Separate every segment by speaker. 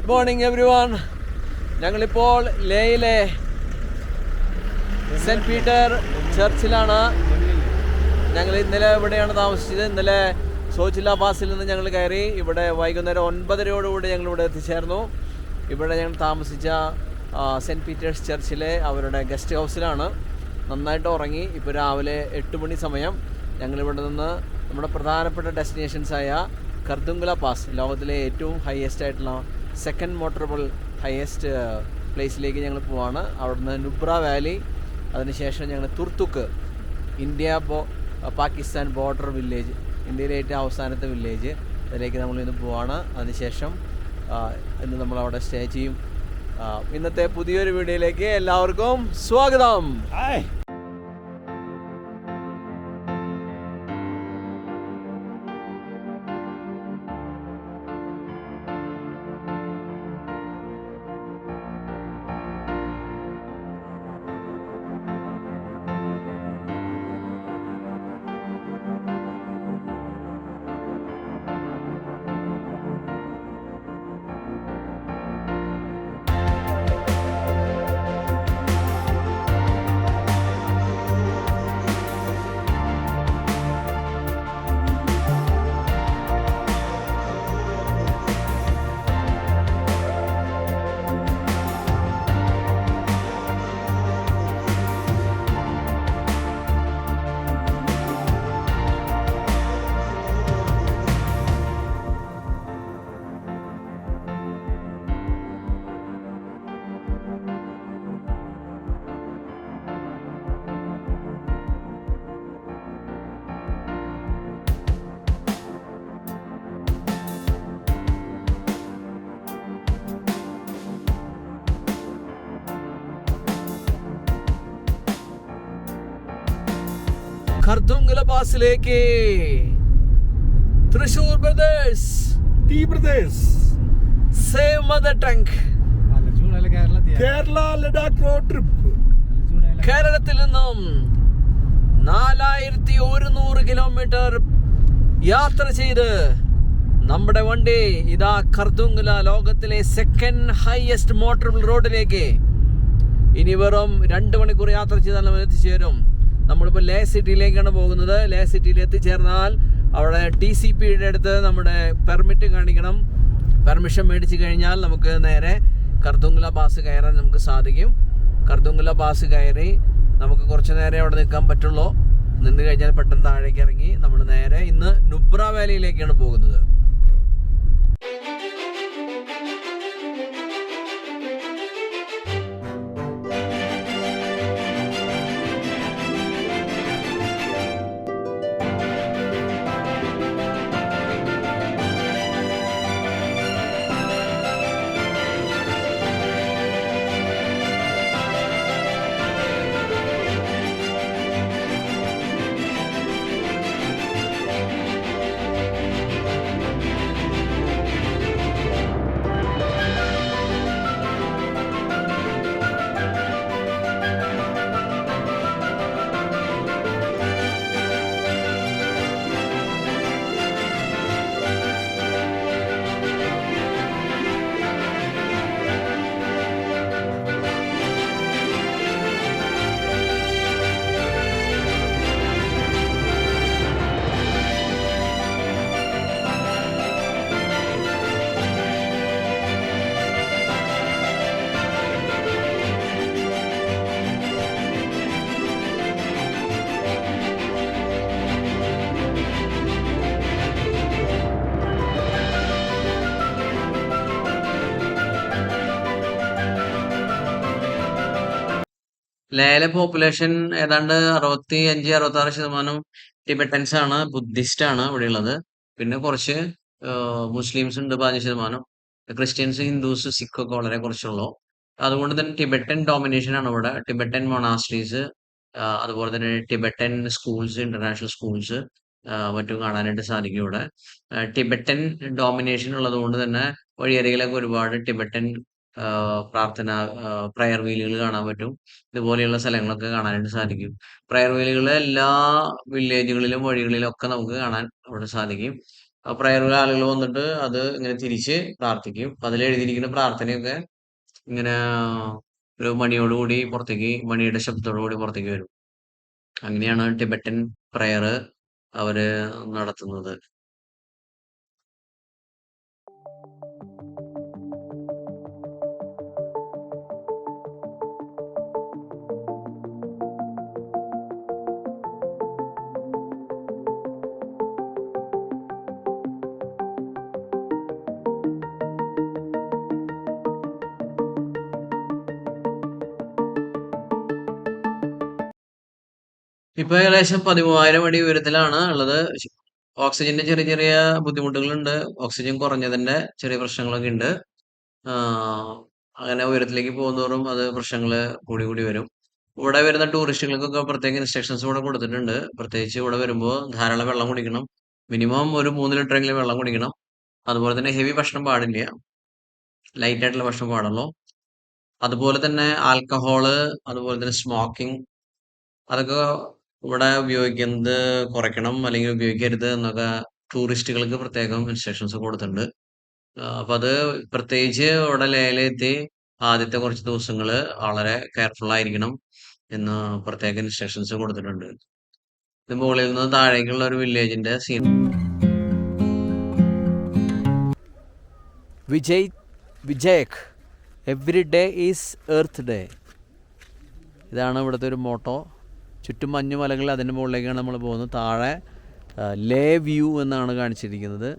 Speaker 1: Good morning every one. ഞങ്ങളിപ്പോൾ ലേയിലെ cent Peter ചർച്ചിലാണ്. ഞങ്ങൾ ഇന്നലെ ഇവിടെയാണ് താമസിച്ചത്. ഇന്നലെ സോച്ചില പാസിൽ നിന്ന് ഞങ്ങൾ കയറി ഇവിടെ വൈകുന്നേരം 9:30 ഞങ്ങളിവിടെ എത്തിച്ചേർന്നു. ഇവിടെ ഞങ്ങൾ താമസിച്ച സെൻറ്റ് പീറ്റേഴ്സ് ചർച്ചിലെ അവരുടെ ഗസ്റ്റ് ഹൗസിലാണ്. നന്നായിട്ട് ഉറങ്ങി. ഇപ്പോൾ രാവിലെ 8 മണി സമയം. ഞങ്ങളിവിടെ നിന്ന് നമ്മുടെ പ്രധാനപ്പെട്ട ഡെസ്റ്റിനേഷൻസായ കർദുംഗല പാസ്, ലോകത്തിലെ ഏറ്റവും ഹയസ്റ്റ് ആയിട്ടുള്ള സെക്കൻഡ് മോട്ടറബിൾ ഹയസ്റ്റ് പ്ലേസിലേക്ക് ഞങ്ങൾ പോവാണ്. അവിടുന്ന് നുബ്ര വാലി, അതിനുശേഷം ഞങ്ങൾ തുർത്തുക്ക്, പാകിസ്ഥാൻ ബോർഡർ വില്ലേജ്, ഇന്ത്യയിലെ ഏറ്റവും അവസാനത്തെ വില്ലേജ്, അതിലേക്ക് നമ്മളിന്ന് പോവാണ്. അതിനുശേഷം ഇന്ന് നമ്മളവിടെ സ്റ്റേ ചെയ്യും. ഇന്നത്തെ പുതിയൊരു വീഡിയോയിലേക്ക് എല്ലാവർക്കും സ്വാഗതം. കർദുംഗല പാസിലേക്ക് Thrissur brothers, save mother tongue,
Speaker 2: Kerala Ladakh road trip.
Speaker 1: കേരളത്തിൽ നിന്നും 4100 കിലോമീറ്റർ യാത്ര ചെയ്ത് നമ്മുടെ വണ്ടി ഇതാ കർദുംഗല, ലോകത്തിലെ സെക്കൻഡ് ഹയസ്റ്റ് മോട്ടറബിൾ റോഡിലേക്ക് ഇനി വെറും 2 മണിക്കൂർ യാത്ര ചെയ്താൽ നമ്മൾ എത്തിച്ചേരും. നമ്മളിപ്പോൾ ലേ സിറ്റിയിലേക്കാണ് പോകുന്നത്. ലേ സിറ്റിയിൽ എത്തിച്ചേർന്നാൽ അവിടെ TCPയുടെ അടുത്ത് നമ്മുടെ പെർമിറ്റ് കാണിക്കണം. പെർമിഷൻ മേടിച്ച് കഴിഞ്ഞാൽ നമുക്ക് നേരെ കർദുംഗല പാസ് കയറാൻ നമുക്ക് സാധിക്കും. കർദുംഗല പാസ് കയറി നമുക്ക് കുറച്ച് നേരം അവിടെ നിൽക്കാൻ പറ്റുള്ളൂ. നിന്ന് കഴിഞ്ഞാൽ പെട്ടെന്ന് താഴേക്ക് ഇറങ്ങി നമ്മൾ നേരെ ഇന്ന് നുബ്ര വാലിയിലേക്കാണ് പോകുന്നത്. ലേയിലെ പോപ്പുലേഷൻ ഏതാണ്ട് 65-66% ടിബറ്റൻസ് ആണ്, ബുദ്ധിസ്റ്റ് ആണ് ഇവിടെ ഉള്ളത്. പിന്നെ കുറച്ച് മുസ്ലിംസ് ഉണ്ട് 15%, ക്രിസ്ത്യൻസ്, ഹിന്ദുസ്, സിഖ് ഒക്കെ വളരെ കുറച്ചുള്ളൂ. അതുകൊണ്ട് തന്നെ ടിബറ്റൻ ഡോമിനേഷൻ ആണ് ഇവിടെ. ടിബറ്റൻ മൊണാസ്ട്രീസ്, അതുപോലെ തന്നെ ടിബറ്റൻ സ്കൂൾസ്, ഇന്റർനാഷണൽ സ്കൂൾസ് മറ്റും കാണാനായിട്ട് സാധിക്കും ഇവിടെ. ടിബറ്റൻ ഡോമിനേഷൻ ഉള്ളത് കൊണ്ട് തന്നെ വഴിയരികിലൊക്കെ ഒരുപാട് ടിബറ്റൻ പ്രാർത്ഥന പ്രയർ വീലുകൾ കാണാൻ പറ്റും. ഇതുപോലെയുള്ള സ്ഥലങ്ങളൊക്കെ കാണാനായിട്ട് സാധിക്കും. പ്രയർ വീലുകൾ എല്ലാ വില്ലേജുകളിലും വഴികളിലും ഒക്കെ നമുക്ക് കാണാൻ അവിടെ സാധിക്കും.
Speaker 2: പ്രയറിൽ ആളുകൾ വന്നിട്ട് അത് ഇങ്ങനെ തിരിച്ച് പ്രാർത്ഥിക്കും. അപ്പം അതിൽ എഴുതിയിരിക്കുന്ന പ്രാർത്ഥനയൊക്കെ ഇങ്ങനെ ഒരു മണിയോടുകൂടി പുറത്തേക്ക്, മണിയുടെ ശബ്ദത്തോടു കൂടി പുറത്തേക്ക് വരും. അങ്ങനെയാണ് ടിബറ്റൻ പ്രയർ അവര് നടത്തുന്നത്. ഇപ്പൊ ഏകദേശം 13,000 അടി ഉയരത്തിലാണ് ഉള്ളത്. ഓക്സിജന്റെ ചെറിയ ചെറിയ ബുദ്ധിമുട്ടുകളുണ്ട്. ഓക്സിജൻ കുറഞ്ഞതിന്റെ ചെറിയ പ്രശ്നങ്ങളൊക്കെ ഉണ്ട്. അങ്ങനെ ഉയരത്തിലേക്ക് പോകുന്നതോറും അത് പ്രശ്നങ്ങള് കൂടി കൂടി വരും. ഇവിടെ വരുന്ന ടൂറിസ്റ്റുകൾക്കൊക്കെ പ്രത്യേക ഇൻസ്ട്രക്ഷൻസ് ഇവിടെ കൊടുത്തിട്ടുണ്ട്. പ്രത്യേകിച്ച് ഇവിടെ വരുമ്പോൾ ധാരാളം വെള്ളം കുടിക്കണം. മിനിമം ഒരു 3 ലിറ്ററെങ്കിലും വെള്ളം കുടിക്കണം. അതുപോലെ തന്നെ ഹെവി ഭക്ഷണം പാടില്ല. ലൈറ്റ് ആയിട്ടുള്ള ഭക്ഷണം പാടുള്ളൂ. അതുപോലെ തന്നെ ആൽക്കഹോള്, അതുപോലെ തന്നെ സ്മോക്കിംഗ്, അതൊക്കെ ഇവിടെ ഉപയോഗിക്കുന്നത് കുറയ്ക്കണം, അല്ലെങ്കിൽ ഉപയോഗിക്കരുത് എന്നൊക്കെ ടൂറിസ്റ്റുകൾക്ക് പ്രത്യേകം ഇൻസ്ട്രക്ഷൻസ് കൊടുത്തിട്ടുണ്ട്. അപ്പൊ അത് പ്രത്യേകിച്ച് ഇവിടെ ലേയിലെത്തി ആദ്യത്തെ കുറച്ച് ദിവസങ്ങള് വളരെ കെയർഫുൾ ആയിരിക്കണം എന്ന് പ്രത്യേക ഇൻസ്ട്രക്ഷൻസ് കൊടുത്തിട്ടുണ്ട്. ഇത് മുകളിൽ നിന്ന് താഴേക്കുള്ള ഒരു വില്ലേജിന്റെ സീൻ.
Speaker 1: വിജയക് every day is earth day. ഇതാണ് ഇവിടുത്തെ ഒരു മോട്ടോ. ചുറ്റും മഞ്ഞുമലകൾ, അതിൻ്റെ മുകളിലേക്കാണ് നമ്മൾ പോകുന്നത്. താഴെ ലേ വ്യൂ എന്നാണ് കാണിച്ചിരിക്കുന്നത്.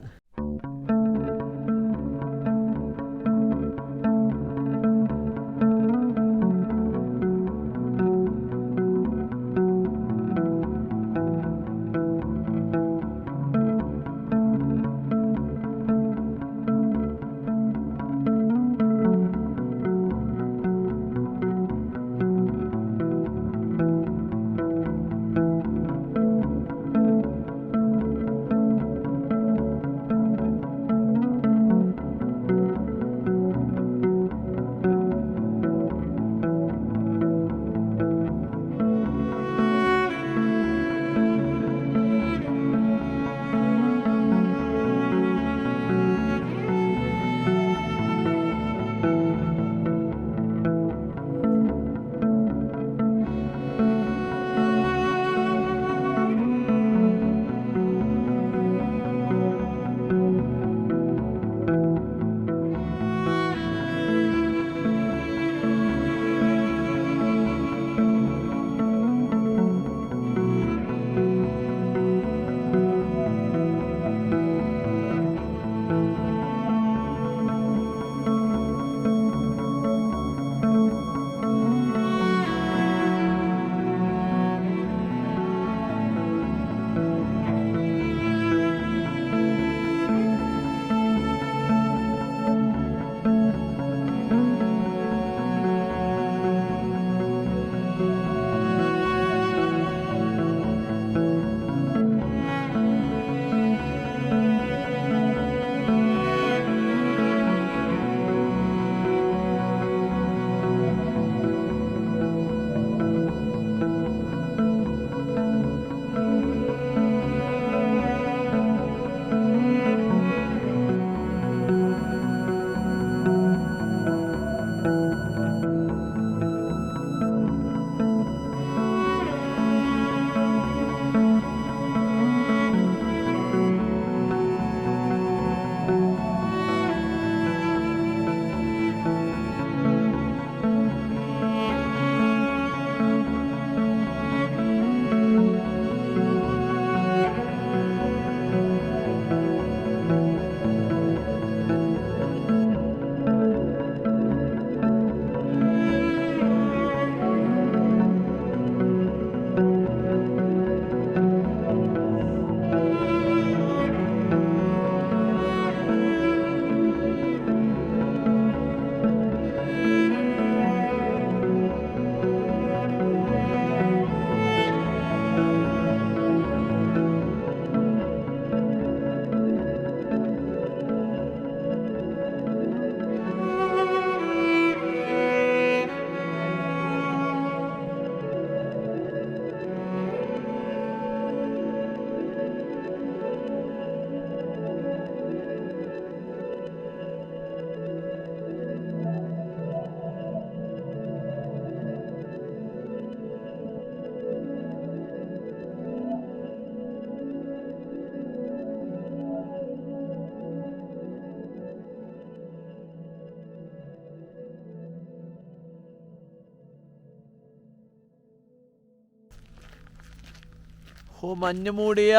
Speaker 1: ഓ മഞ്ഞ് മൂടിയ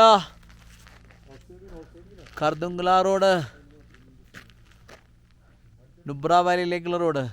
Speaker 1: കർദുംഗ്ല റോഡ്, നുബ്ര വാലിയിലേക്കുള്ള റോഡ്.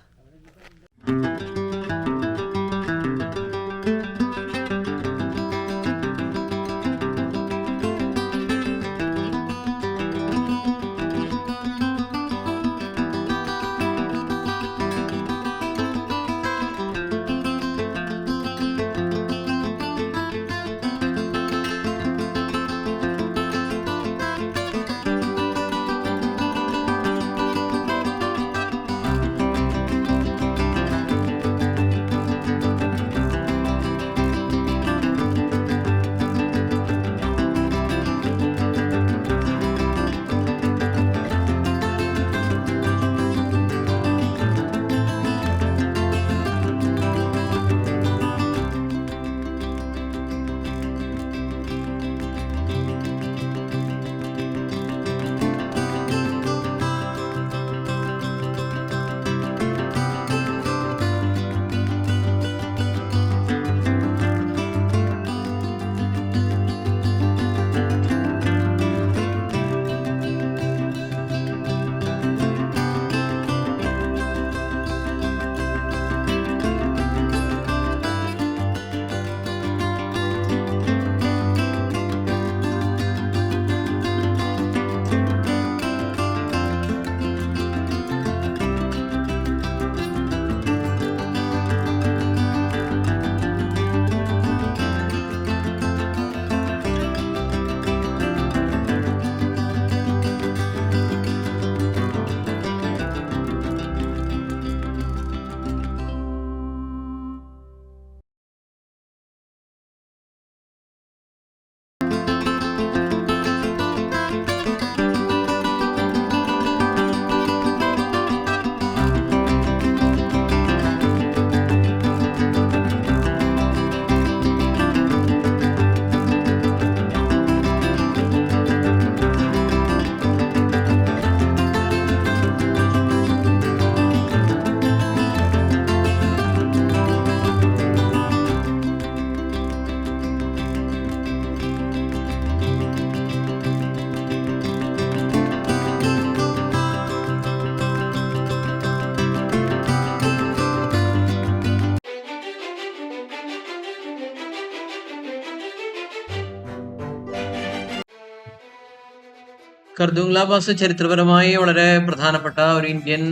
Speaker 2: കർദുംഗ്ല പാസ് ചരിത്രപരമായി വളരെ പ്രധാനപ്പെട്ട ഒരു ഇന്ത്യൻ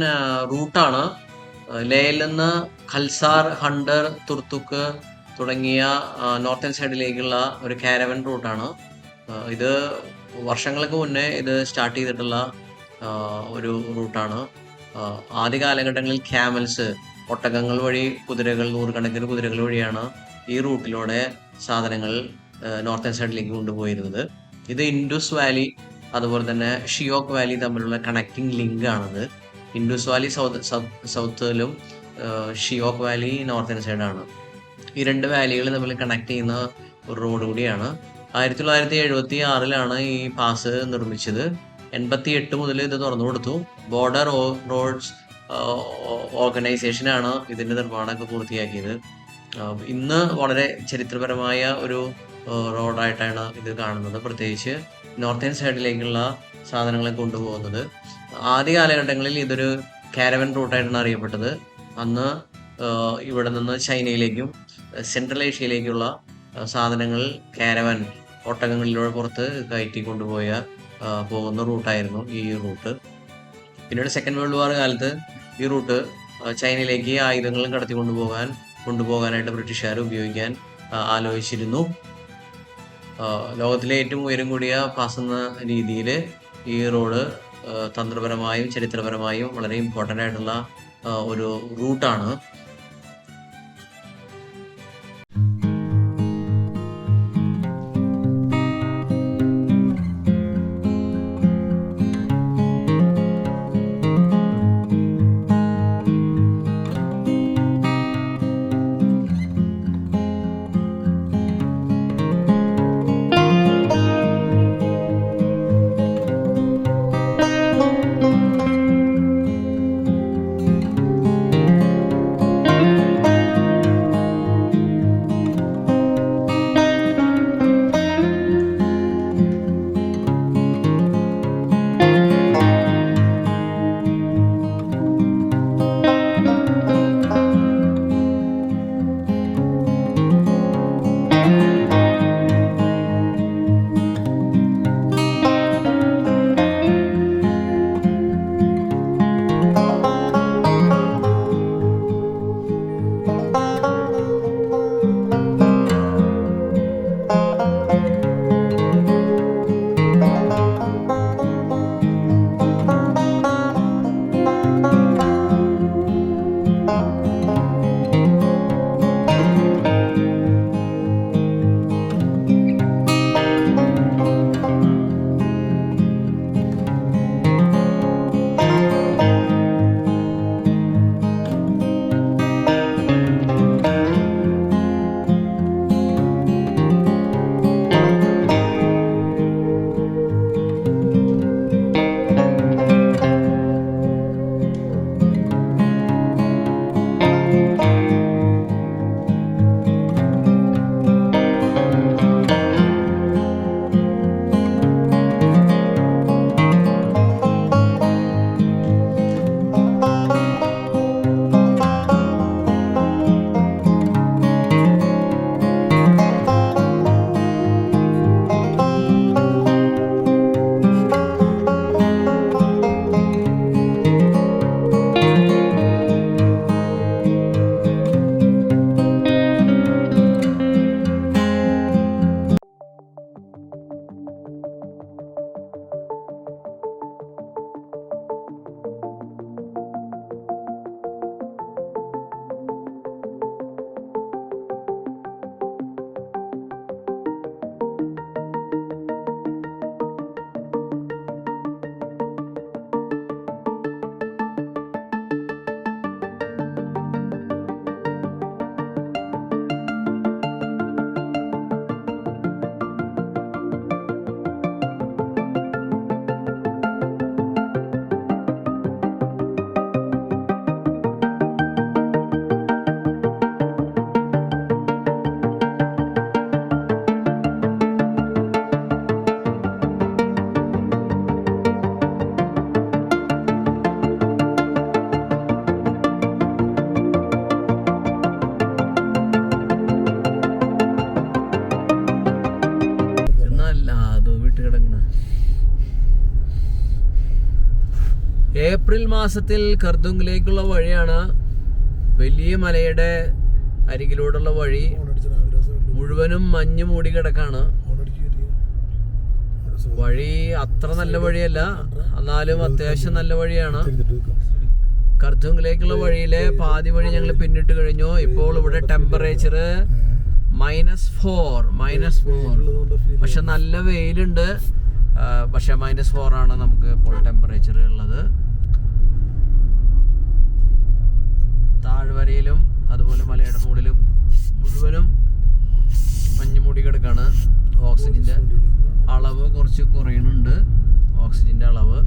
Speaker 2: റൂട്ടാണ്. ലേയിൽ നിന്ന് ഖൽസാർ, ഹണ്ടർ, തുർത്തുക്ക് തുടങ്ങിയ നോർത്തേൺ സൈഡിലേക്കുള്ള ഒരു കാരവൻ റൂട്ടാണ്. ഇത് വർഷങ്ങൾക്ക് മുന്നേ ഇത് സ്റ്റാർട്ട് ചെയ്തിട്ടുള്ള ഒരു റൂട്ടാണ്. ആദ്യ കാലഘട്ടങ്ങളിൽ ക്യാമൽസ്, ഒട്ടകങ്ങൾ വഴി കുതിരകൾ, നൂറുകണക്കിന് കുതിരകൾ വഴിയാണ് ഈ റൂട്ടിലൂടെ സാധനങ്ങൾ നോർത്തേൺ സൈഡിലേക്ക് കൊണ്ടുപോയിരുന്നത്. ഇത് ഇൻഡസ് വാലി അതുപോലെ തന്നെ ഷിയോക്ക് വാലി തമ്മിലുള്ള കണക്റ്റിംഗ് ലിങ്ക് ആണത്. ഇൻഡസ് വാലി സൗത്തിലും ഷിയോക്ക് വാലി നോർത്തേൺ സൈഡാണ്. ഈ രണ്ട് വാലികൾ തമ്മിൽ കണക്ട് ചെയ്യുന്ന ഒരു റോഡ് കൂടിയാണ്. 1976 ഈ പാസ് നിർമ്മിച്ചത്. 88 മുതൽ ഇത് തുറന്നു കൊടുത്തു. ബോർഡർ റോഡ്സ് ഓർഗനൈസേഷനാണ് ഇതിൻ്റെ നിർമ്മാണമൊക്കെ പൂർത്തിയാക്കിയത്. ഇന്ന് വളരെ ചരിത്രപരമായ ഒരു റോഡായിട്ടാണ് ഇത് കാണുന്നത്, പ്രത്യേകിച്ച് നോർത്തേൺ സൈഡിലേക്കുള്ള സാധനങ്ങളെ കൊണ്ടുപോകുന്നത്. ആദ്യ കാലഘട്ടങ്ങളിൽ ഇതൊരു കാരവൻ റൂട്ടായിട്ടാണ് അറിയപ്പെട്ടത്. അന്ന് ഇവിടെ നിന്ന് ചൈനയിലേക്കും സെൻട്രൽ ഏഷ്യയിലേക്കുള്ള സാധനങ്ങൾ കാരവൻ ഒട്ടകങ്ങളിലൂടെ പുറത്ത് കയറ്റി പോകുന്ന റൂട്ടായിരുന്നു ഈ റൂട്ട്. പിന്നീട് സെക്കൻഡ് വേൾഡ് വാർ കാലത്ത് ഈ റൂട്ട് ചൈനയിലേക്ക് ആയുധങ്ങൾ കൊണ്ടുപോകാനായിട്ട് ബ്രിട്ടീഷുകാർ ഉപയോഗിക്കാൻ ആലോചിച്ചിരുന്നു. ലോകത്തിലെ ഏറ്റവും ഉയരം കൂടിയ പാസ് എന്ന രീതിയിൽ ഈ റോഡ് തന്ത്രപരമായും ചരിത്രപരമായും വളരെ ഇമ്പോർട്ടൻ്റ് ആയിട്ടുള്ള ഒരു റൂട്ടാണ്.
Speaker 1: ഏപ്രിൽ മാസത്തിൽ കർദുങ്ങിലേക്കുള്ള വഴിയാണ്. വലിയ മലയുടെ അരികിലൂടെയുള്ള വഴി മുഴുവനും മഞ്ഞ് മൂടി കിടക്കാണ്. വഴി അത്ര നല്ല വഴിയല്ല, എന്നാലും അത്യാവശ്യം നല്ല വഴിയാണ്. കർദുങ്ങിലേക്കുള്ള വഴിയിലെ പാതി വഴി ഞങ്ങൾ പിന്നിട്ട് കഴിഞ്ഞു. ഇപ്പോൾ ഇവിടെ ടെമ്പറേച്ചർ -4 പക്ഷെ നല്ല വെയിലുണ്ട്. പക്ഷെ -4 ആണ് നമുക്ക് ഇപ്പോൾ ടെമ്പറേച്ചർ ഉള്ളത്. താഴ്വരയിലും അതുപോലെ മലയുടെ മുകളിലും മുഴുവനും മഞ്ഞ് മൂടി കിടക്കാണ്. ഓക്സിജന്റെ അളവ് കുറച്ച് കുറയുന്നുണ്ട്. ഓക്സിജന്റെ അളവ്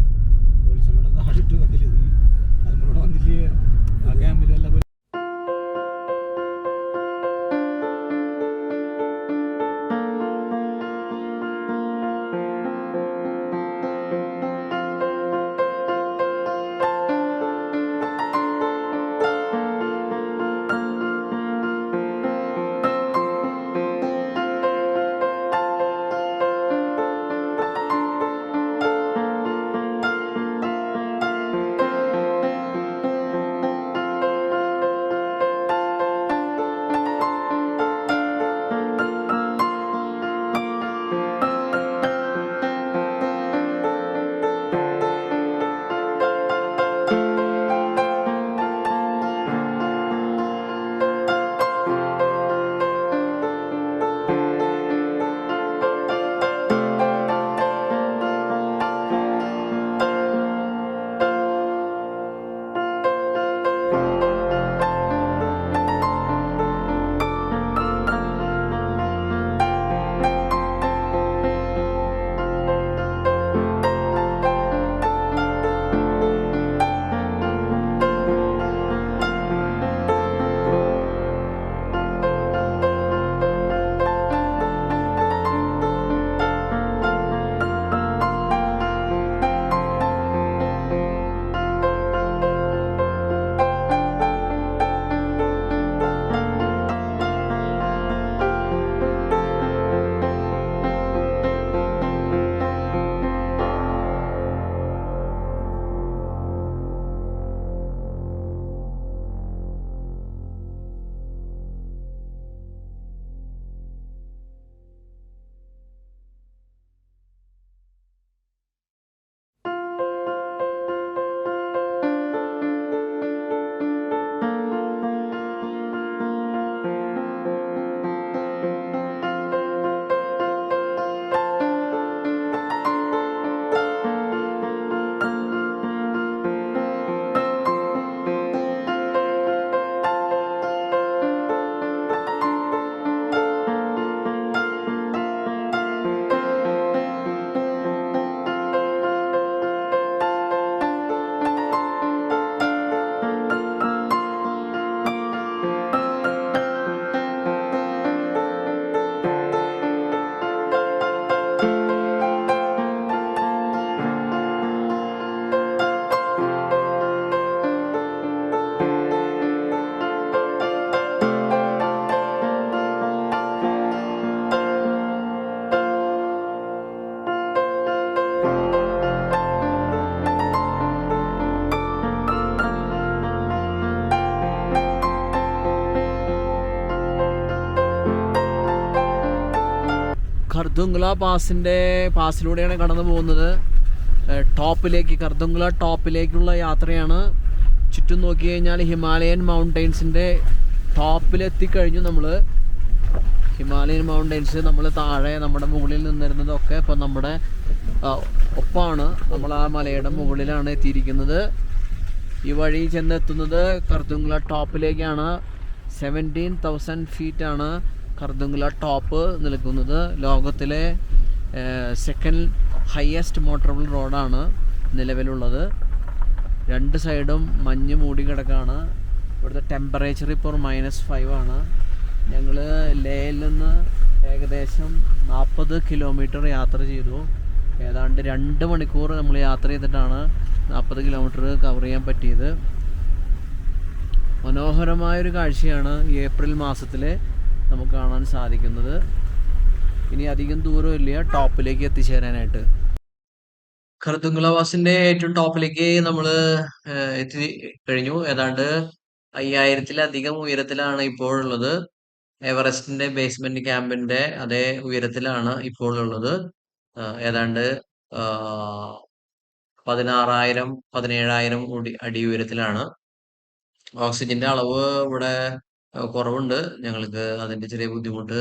Speaker 1: കർദുങ്ല പാസിലൂടെയാണ് കടന്നു പോകുന്നത്. കർദുങ്ല ടോപ്പിലേക്കുള്ള യാത്രയാണ്. ചുറ്റും നോക്കി കഴിഞ്ഞാൽ ഹിമാലയൻ മൗണ്ടെയ്ൻസിൻ്റെ ടോപ്പിലെത്തിക്കഴിഞ്ഞു. നമ്മൾ ഹിമാലയൻ മൗണ്ടെയ്ൻസ് നമ്മൾ താഴെ നമ്മുടെ മുകളിൽ നിന്നിരുന്നതൊക്കെ ഇപ്പം നമ്മുടെ ഒപ്പമാണ്. നമ്മൾ ആ മലയുടെ മുകളിലാണ് എത്തിയിരിക്കുന്നത്. ഈ വഴി ചെന്നെത്തുന്നത് കർദുങ്ല ടോപ്പിലേക്കാണ്. 17,000 ഫീറ്റാണ് കർദുങ്ല ടോപ്പ് നിൽക്കുന്നത്. ലോകത്തിലെ സെക്കൻഡ് ഹയസ്റ്റ് മോട്ടറബിൾ റോഡാണ് നിലവിലുള്ളത്. രണ്ട് സൈഡും മഞ്ഞ് മൂടി കിടക്കാണ്. ഇവിടുത്തെ ടെമ്പറേച്ചർ ഇപ്പോൾ -5 ആണ്. ഞങ്ങൾ ലേയിൽ നിന്ന് ഏകദേശം 40 കിലോമീറ്റർ യാത്ര ചെയ്തു. ഏതാണ്ട് 2 മണിക്കൂർ നമ്മൾ യാത്ര ചെയ്തിട്ടാണ് 40 കിലോമീറ്റർ കവർ ചെയ്യാൻ പറ്റിയത്. മനോഹരമായൊരു കാഴ്ചയാണ് ഈ ഏപ്രിൽ മാസത്തിൽ നമുക്ക് കാണാൻ സാധിക്കുന്നത്. ഇനി അധികം ദൂരമില്ല ടോപ്പിലേക്ക് എത്തിച്ചേരാനായിട്ട്.
Speaker 2: ഖർദുങ്ല പാസിന്റെ ഏറ്റവും ടോപ്പിലേക്ക് നമ്മൾ എത്തി കഴിഞ്ഞു. ഏതാണ്ട് 5000-ലധികം ഉയരത്തിലാണ് ഇപ്പോഴുള്ളത്. എവറസ്റ്റിന്റെ ബേസ്മെന്റ് ക്യാമ്പിന്റെ അതേ ഉയരത്തിലാണ് ഇപ്പോൾ ഉള്ളത്. ഏതാണ്ട് 16,000 17,000 അടി ഉയരത്തിലാണ്. ഓക്സിജന്റെ അളവ് ഇവിടെ കുറവുണ്ട്. ഞങ്ങൾക്ക് അതിന്റെ ചെറിയ ബുദ്ധിമുട്ട്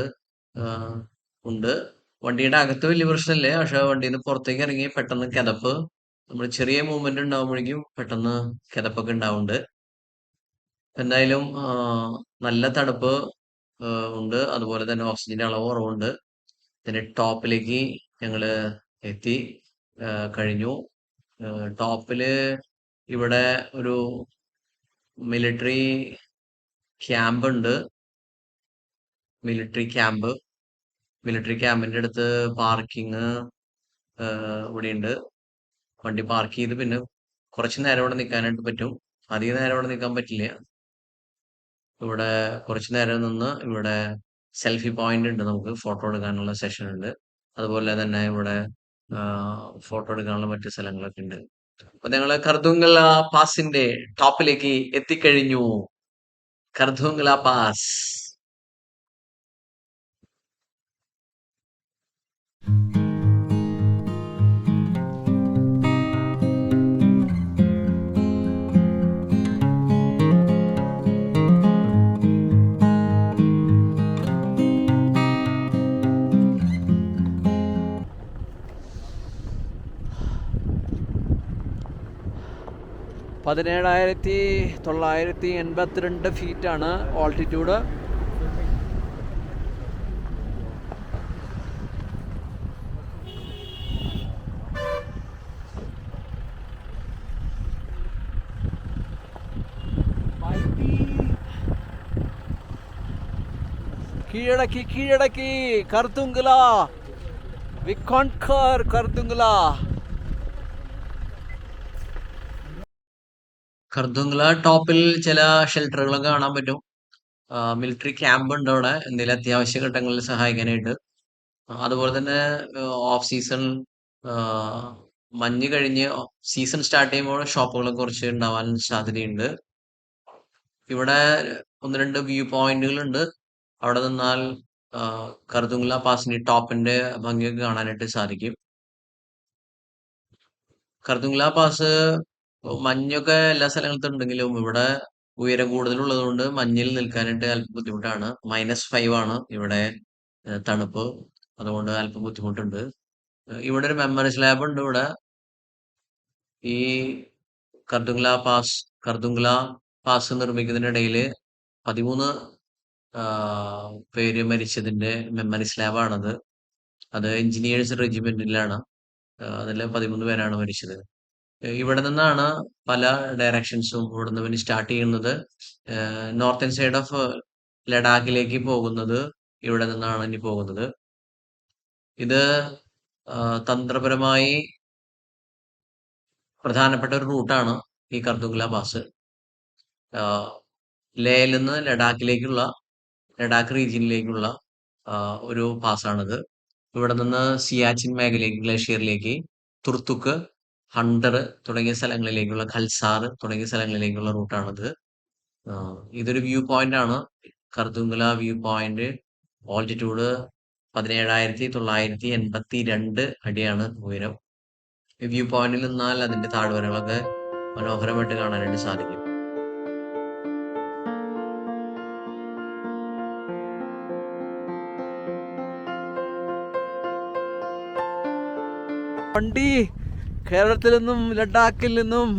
Speaker 2: ഉണ്ട്. വണ്ടിയുടെ അകത്ത് വലിയ പ്രശ്നമില്ല. പക്ഷെ വണ്ടിയിൽ നിന്ന് പുറത്തേക്ക് ഇറങ്ങി പെട്ടെന്ന് കിതപ്പ്, നമ്മൾ ചെറിയ മൂവ്മെന്റ് ഉണ്ടാകുമ്പോഴേക്കും പെട്ടെന്ന് കിതപ്പൊക്കെ ഉണ്ടാവുന്നുണ്ട്. എന്തായാലും നല്ല തണുപ്പ് ഉണ്ട്. അതുപോലെ തന്നെ ഓക്സിജന്റെ അളവ് കുറവുണ്ട്. ഇതിന്റെ ടോപ്പിലേക്ക് ഞങ്ങള് എത്തി കഴിഞ്ഞു. ടോപ്പില് ഇവിടെ ഒരു മിലിറ്ററി ക്യാമ്പ് ഉണ്ട്. മിലിറ്ററി ക്യാമ്പിന്റെ അടുത്ത് പാർക്കിംഗ് ഇവിടെയുണ്ട്. വണ്ടി പാർക്ക് ചെയ്ത് പിന്നെ കുറച്ച് നേരം ഇവിടെ നിൽക്കാനായിട്ട് പറ്റും. അധികം നേരം ഇവിടെ നിൽക്കാൻ പറ്റില്ല. ഇവിടെ കുറച്ച് നേരം നിന്ന് ഇവിടെ സെൽഫി പോയിന്റ് ഉണ്ട്, നമുക്ക് ഫോട്ടോ എടുക്കാനുള്ള സെഷൻ ഉണ്ട്. അതുപോലെ തന്നെ ഇവിടെ ഫോട്ടോ എടുക്കാനുള്ള മറ്റു സ്ഥലങ്ങളൊക്കെ ഉണ്ട്. അപ്പൊ ഞങ്ങള് കർദുങ്കല പാസിന്റെ ടോപ്പിലേക്ക് എത്തിക്കഴിഞ്ഞു. കർദുങ്കല പാസ്.
Speaker 1: (17,982 ഫീറ്റാണ് ഓൾട്ടിറ്റ്യൂഡ്. കീഴടക്കി കർദുങ്കല. V conquer Khardungla.
Speaker 2: കർദുങ്കല ടോപ്പിൽ ചില ഷെൽട്ടറുകളൊക്കെ കാണാൻ പറ്റും. മിലിറ്ററി ക്യാമ്പ് ഉണ്ട് അവിടെ, എന്തെങ്കിലും അത്യാവശ്യ ഘട്ടങ്ങളിൽ സഹായിക്കാനായിട്ട്. അതുപോലെ തന്നെ ഓഫ് സീസൺ മഞ്ഞ് കഴിഞ്ഞ് സീസൺ സ്റ്റാർട്ട് ചെയ്യുമ്പോൾ ഷോപ്പുകളൊക്കെ കുറച്ച് ഉണ്ടാവാൻ സാധ്യതയുണ്ട്. ഇവിടെ 1-2 വ്യൂ പോയിന്റുകൾ ഉണ്ട്. അവിടെ നിന്നാൽ കർദുങ്കല പാസിന്റെ ടോപ്പിന്റെ ഭംഗിയൊക്കെ കാണാനായിട്ട് സാധിക്കും. കർദുങ്കല പാസ് മഞ്ഞൊക്കെ എല്ലാ സ്ഥലങ്ങളിലും ഉണ്ടെങ്കിലും ഇവിടെ ഉയരം കൂടുതലുള്ളത് കൊണ്ട് മഞ്ഞിൽ നിൽക്കാനായിട്ട് അല്പം ബുദ്ധിമുട്ടാണ്. -5 ആണ് ഇവിടെ തണുപ്പ്. അതുകൊണ്ട് അല്പം ബുദ്ധിമുട്ടുണ്ട്. ഇവിടെ ഒരു മെമ്മറി സ്ലാബ് ഉണ്ട്. ഇവിടെ ഈ കർദുങ്കല പാസ് നിർമ്മിക്കുന്നതിനിടയിൽ 13 പേര് മരിച്ചതിന്റെ മെമ്മറി സ്ലാബാണത്. അത് എഞ്ചിനീയേഴ്സ് റെജിമെന്റിലാണ്. അതിൽ 13 പേരാണ് മരിച്ചത്. ഇവിടെ നിന്നാണ് പല ഡയറക്ഷൻസും ഇവിടെ നിന്ന് പിന്നെ സ്റ്റാർട്ട് ചെയ്യുന്നത്. നോർത്തേൺ സൈഡ് ഓഫ് ലഡാക്കിലേക്ക് പോകുന്നത് ഇവിടെ നിന്നാണ് ഇനി പോകുന്നത്. ഇത് തന്ത്രപരമായി പ്രധാനപ്പെട്ട ഒരു റൂട്ടാണ് ഈ കർദുങ്കല പാസ്. ലേയിൽ നിന്ന് ലഡാക്ക് റീജിയനിലേക്കുള്ള ഒരു പാസ്സാണിത്. ഇവിടെ നിന്ന് സിയാച്ചിൻ മേഖലയിലേക്ക്, ഗ്ലേഷ്യറിലേക്ക്, തുർത്തുക്ക്, ഹണ്ടർ തുടങ്ങിയ സ്ഥലങ്ങളിലേക്കുള്ള, ഖൽസാർ തുടങ്ങിയ സ്ഥലങ്ങളിലേക്കുള്ള റൂട്ടാണിത്. ഇതൊരു വ്യൂ പോയിന്റ് ആണ്. Khardungla view point. ഓൾട്ടിറ്റ്യൂഡ് 17,982 അടിയാണ് ഉയരം. ഈ വ്യൂ പോയിന്റിൽ നിന്നാൽ അതിന്റെ താഴ്വരകളൊക്കെ മനോഹരമായിട്ട് കാണാനായിട്ട് സാധിക്കും.
Speaker 1: വണ്ടി കേരളത്തിൽ നിന്നും ലഡാക്കിൽ നിന്നും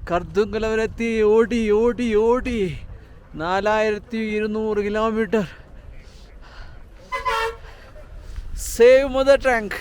Speaker 1: കർദുങ്കല വരെ എത്തി. ഓടി 4200 കിലോമീറ്റർ. Save mother tank.